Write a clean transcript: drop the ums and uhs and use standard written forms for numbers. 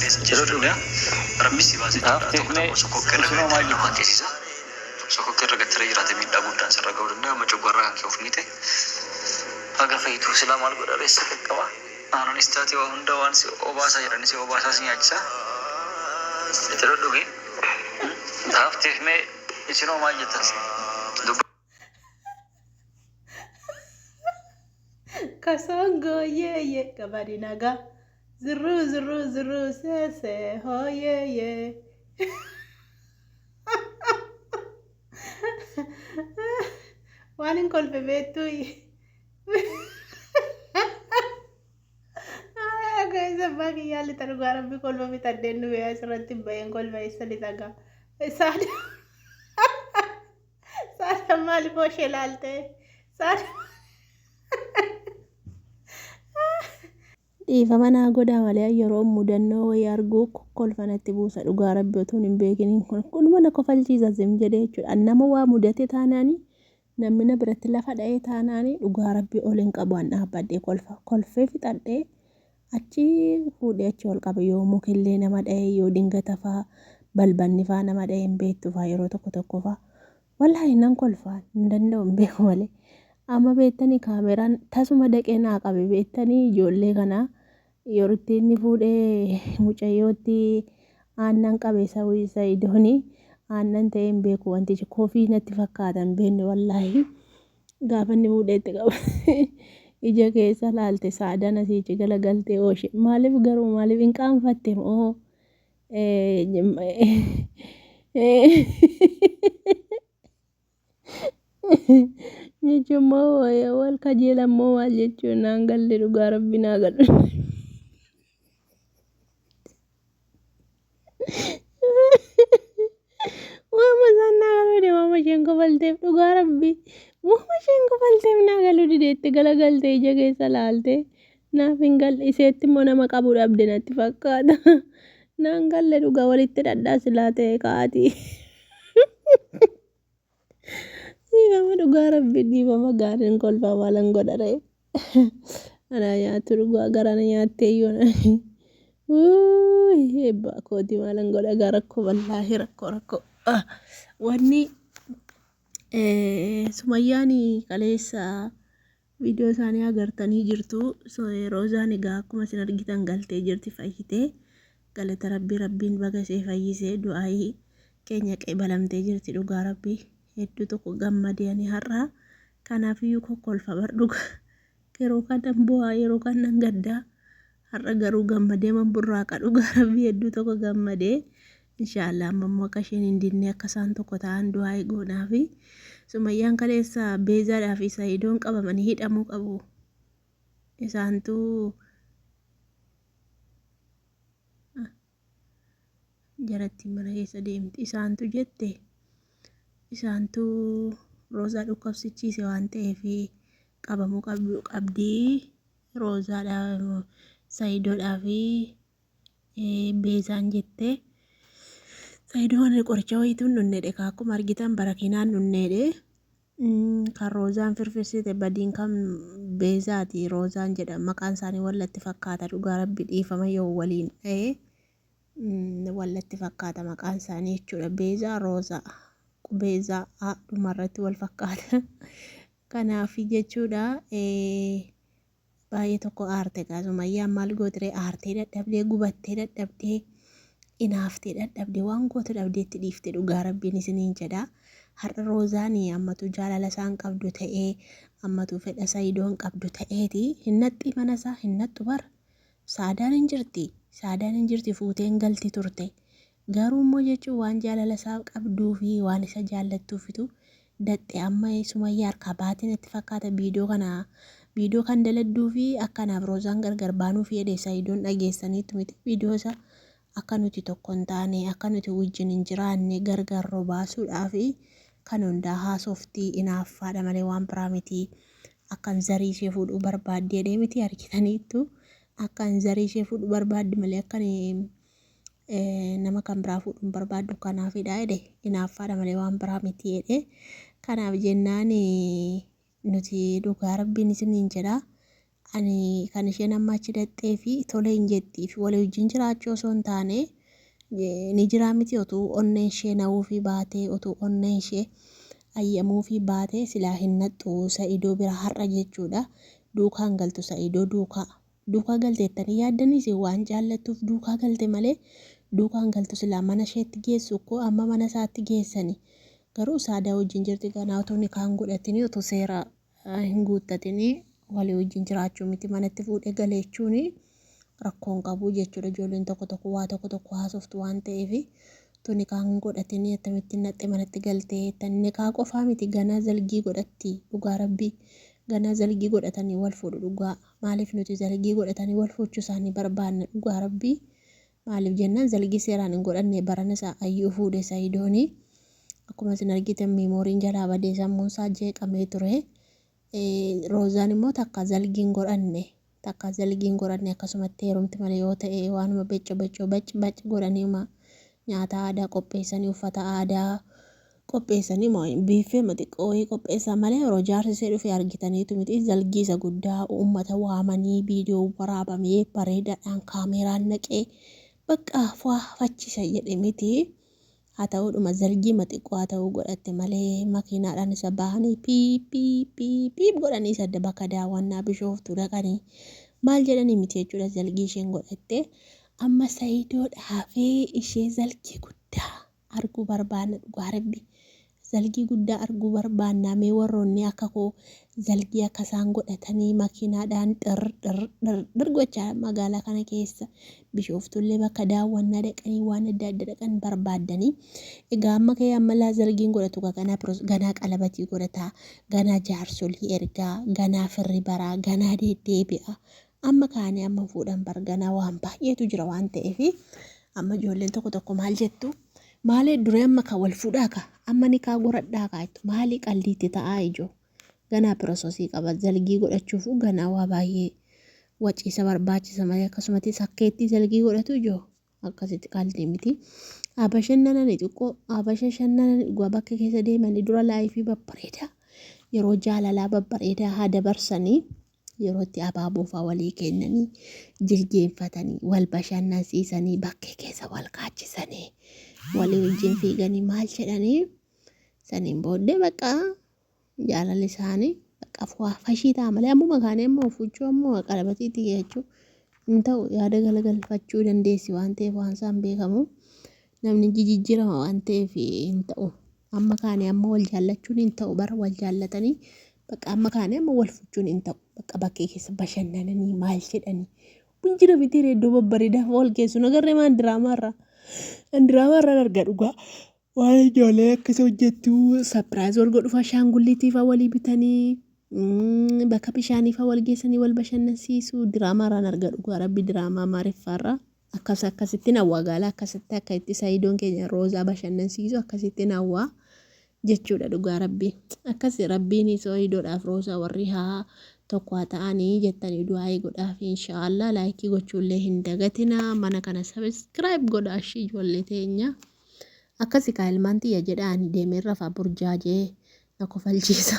Jero dunia Rabbi si base jira tokko kerra nama teessisa tokko kerra gattara jiraate miidhaa guddaan sarara ga'uu danda'a amma coggarraa kan kee of miite haga fayituu silaa maal godha reessa qaqqaba aanunis taate waa hunda waan si obaasaa jedhanis obaasaa si nyaachisa jero dhugi taafteef mee isinoo maal jettas Kasongo ye kabari naga zuru sese ho ye wanin kolfe betui guys bagi yali tarugara bi kolfe bitadenu ya sarati bayen kolfe isali daga sada mali po shelalte sada dhiifama naa godhaa malee yeroo mudannoo wayii arguu kolfanatti buusa dhugaa rabbi otuun hin beekiniin kun mana kofalchiisa sim jedhee jechuudha nama waa mudate taanaanii namni na biratti lafa dha'ee taanaanii dhugaa rabbi ol hin qabu an dhaabbadhee kolfee fixadhee achi fuudhee achi ol qaba yoo mukillee nama dha'ee yoo dingata faa balbanni faa nama dha'ee hin beektu faa yeroo tokko faa wallaahi nan kolfaa hin danda'u hin beeku malee amma beektanii kaameraan tasuma dhaqee naa qabe beektanii ijoollee kanaa yerootti inni fuudhee mucayyootti aannan qabe isa idooni aannan ta'e hin beeku wantichi koofii natti fakkaatan beenne wallaahi gaafa inni fuudheetti qaba ija keessa laalte saadaan asiichi galagaltee ooshe maaliif hin qaanfatte moo jechuun moo wal kajeelan moo maal jechuun naan galle dhugaa rabbi naa gadhu Mama sana galu de mama shenko balteef dhugaa rabbi mama shenko balteef naa galu dideetti galagalte ija keessa laalte naaf hin galle iseetti immoo nama qabu dhabde natti fakkaata naan galle dhugaa walitti dhadhaa silaa ta'e ka'aatii dhiifama dhugaa rabbi dhiifama gaariin kolfaa maalan godha ra'e anaa nyaattu dhugaa garana nyaattee yoo Ebba kooti maalan godha gaa rakkoo wallaahi rakkoo wanni Sumayyaan kaleessa viidiyoo isaanii agartanii jirtu roozaan egaa akkuma isin argitan galtee jirti fayyitee galata rabbiin baga ishee fayyisee du'aayii keenya qeebalamtee jirti dhugaa rabbii hedduu tokko gammadanii har'aa kanaafiyyuu kokkolfa bardhuga yeroo kanan bu'aa yeroo kanan gaddaa har'a garuu gammadee man burraaqa dhugaa rabbii hedduu tokko gammadee inshaallah ammoo akka isheen hin dinne akka isaan tokko ta'an du'aa eegoonaa fi Sumayyaan kaleessa beezaadhaa fi Sa'iidoon qabamanii hidhamuu qabu isaantu jaratti mana keessa deemti isaantu jette isaantu roozaa dhukkubsichiise waan ta'eef qabamuu qabdii roozaadhaa Sa'iidoodhaa fi beezaan jettee Sa'iidoon qoricha wayituun dhunneedhe akkuma argitan barakinaan dhunneedhe kan roozaan firfirsite badiin kan beezaati roozaan jedha maqaan isaanii wallatti fakkaata dhugaa rabbi dhiifama yoo waliin dha'ee wallatti fakkaata maqaan isaanii jechuudha beezaa roozaa beezaa dhumarratti wal fakkaata kanaaf jechuudha baay'ee tokko aarte Sumayyaan maal gootiree aartee dadhabdee gubattee dadhabdee inaaftee dadhabdee waan gootu dhabdeetti dhiifte dhugaa rabbiin isiniin jedha har'a roozaanii ammatu jaalala isaan qabdu ta'ee ammatu fedha Sa'iidoon qabdu ta'eeti hinnaxxi mana isaa hinnaxxu bar saadaan hin jirti fuuteen galti turte garuu immoo jechuun waan jaalala isaa qabduu fi waan isa jaallattuufitu daxxee amma Sumayyaa harkaa baatiin itti fakkaata viidiyoo kan daladduu fi akkanaaf roozaan gargar baanuuf jedhe Sa'iidoon dhageessaniitu miti viidiyoo isaa akka nuti tokko hin taane akka nuti wajjin hin jiraanne gargarroo baasuudhaaf kan hundaa haasoftii inaaffaadha malee waan biraa miti akkan zarii ishee fuudhuu barbaadde jedhee miti argitaniittu akkan zarii ishee fuudhuu barbaadde malee akkan nama kan biraa fuudhuun barbaaddu kanaafidha jedhe inaaffaadha malee waan biraa miti jedhe kanaaf jennaan nuti dhugaa rabbiin isiniin jedha ani kan isheen amma achi dhattee fi tole hin jettii fi walii wajjin jiraachuu osoo hin taane ni jiraa miti otuu onneen ishee na'uu fi baatee otuu onneen ishee ayyamuu fi baatee silaa hin naxxu Sa'idoo bira har'a jechuudha. Duukaan galtu Sa'idoo duukaa galteettanii yaaddanis waan jaallattuuf duukaa galte malee duukaan galtu silaa mana isheetti geessu koo amma mana isaatti geessani. Garuu Saadaa wajjin jirti ganaa otoo ni kaan godhatanii otoo seera hin guuttatanii walii wajjin jiraachuu miti manatti fuudhee galeechuun rakkoon qabu jechuudha. Ijoolleen tokko waa tokko haasoftu waan ta'eef tuni kaan godhatanii attamitti naxxee manatti galtee tanni kaa qofaa miti ganaa zalgii godhatti dhugaa rabbii ganaa zalgii godhatanii wal fuudhu dhugaa maaliif nuti zalgii godhatanii wal fuudhuu isaanii barbaanna dhugaa rabbii maaliif jennaan zalgii seeraan hin godhanne barana isaa ayyuu fuudhe Sa'idooni akkuma isin argitan meemooriin jalaa badee sammuun isaa jeeqamee ture. Roozaan immoo takka zalgiin godhanne akkasumatti heerumti malee yoo ta'e waanuma bac godhanii nyaata aadaa qopheessanii uffata aadaa qopheessanii biiffee xiqqoo qopheessaa malee yeroo jaarsisee dhufe argitaniitu miti zalgii isa guddaa uummata waamanii viidiyoo waraabamee bareedaadhaan kaameraan naqee bakka faachisa jedhe miti. Haa ta'uudhuma zalgii xiqqoo haa ta'uu godhatte malee makiinaadhaan isa bahanii piip godhanii isa bakka daawwannaa Bishooftuu dhaqanii maal jedhanii miti jechuudha zalgii isheen godhatte. Amma Sa'idoodhaa fi ishee zalgii guddaa arguu barbaanna dhugaa rabbi zalgii guddaa arguu barbaannaa mee warroonni akka koo zalgii akka isaan godhatanii makiinaadhaan dhir gochaa magaalaa kana keessa Bishooftuullee bakka daawwannaa dhaqanii waan adda adda dhaqan barbaaddanii egaa amma kee ammalaa zalgiin godhatu ganaa qalabatii godhataa ganaa jaarsolii ergaa ganaa firri baraa ganaa deddeebi'a. Amma kaanii amma fuudhan barganaa waan baay'eetu jira waan ta'eef amma ijoolleen tokko maal jettu maalee duree amma kan wal fuudhaa ka amma ni kaa goradhaa kaaytu maalii qalliitti ta'aa ijoo ganaa piroososii qaba zalgii godhachuuf ganaa waa baay'ee waciisa barbaachisa malee akkasumatti sakkeetti zalgii godhatu ijoo akkasitti qallii miti. Abashannanani xiqqoo abashannanani dhugaa bakka keessa deemanii dura laayifii babbareedaa yeroo jaalalaa babbareedaa haa dabarsanii. Yerootti abaaboo fa'aa walii kennanii jilgeenfatanii wal bashannansiisanii bakkee keessa wal kaachisanii walii wajjin fiiganii maal jedhanii saniin booddee bakka jaalalli isaanii bakka fashii ta'a malee ammuma kaanii amma fuuchuu ammoo qalabatiitti geechuu hin ta'u yaada galagalfachuu dandeessi waan ta'eef waan isaan beekamu namni jijjiirama waan ta'eef hin ta'u amma kaanii amma wal jaallachuun hin ta'u bara wal jaallatanii. Bakka amma kaanii amma wal fuuchuun hin ta'u bakka bakkee keessa bashannananii maal jedhanii bunjira bitee reeddoo babbareedaa wal keessu nagarree maan diraamaarraa arga dhugaa waan ijoollee akkasii hojjettu sapiraayiz wal godhufa shaangulliitiifa walii bitanii bakka bishaaniifa wal geessanii wal bashannansiisu diraamaarraan arga dhugaa rabbi diraamaa maariffaarraa akkasitti nawwaa gaala akkasitti akka itti Sa'idoon keenya roozaa bashannansiisu akkasitti nawwaa. Jechuudha dhugaa rabbii akkasii rabbiin Sa'idoodhaaf roosaa warri haa tokko haa ta'anii jettanii du'aa godhaaf inshaallah laayikii gochuullee hin dagatina mana kana sabiskiraayib godhaa ishii ijoollee teenya akkasii kaa ilmaan xiyya jedhaan deemeerra fa'aa burjaajee na kofalchiisa.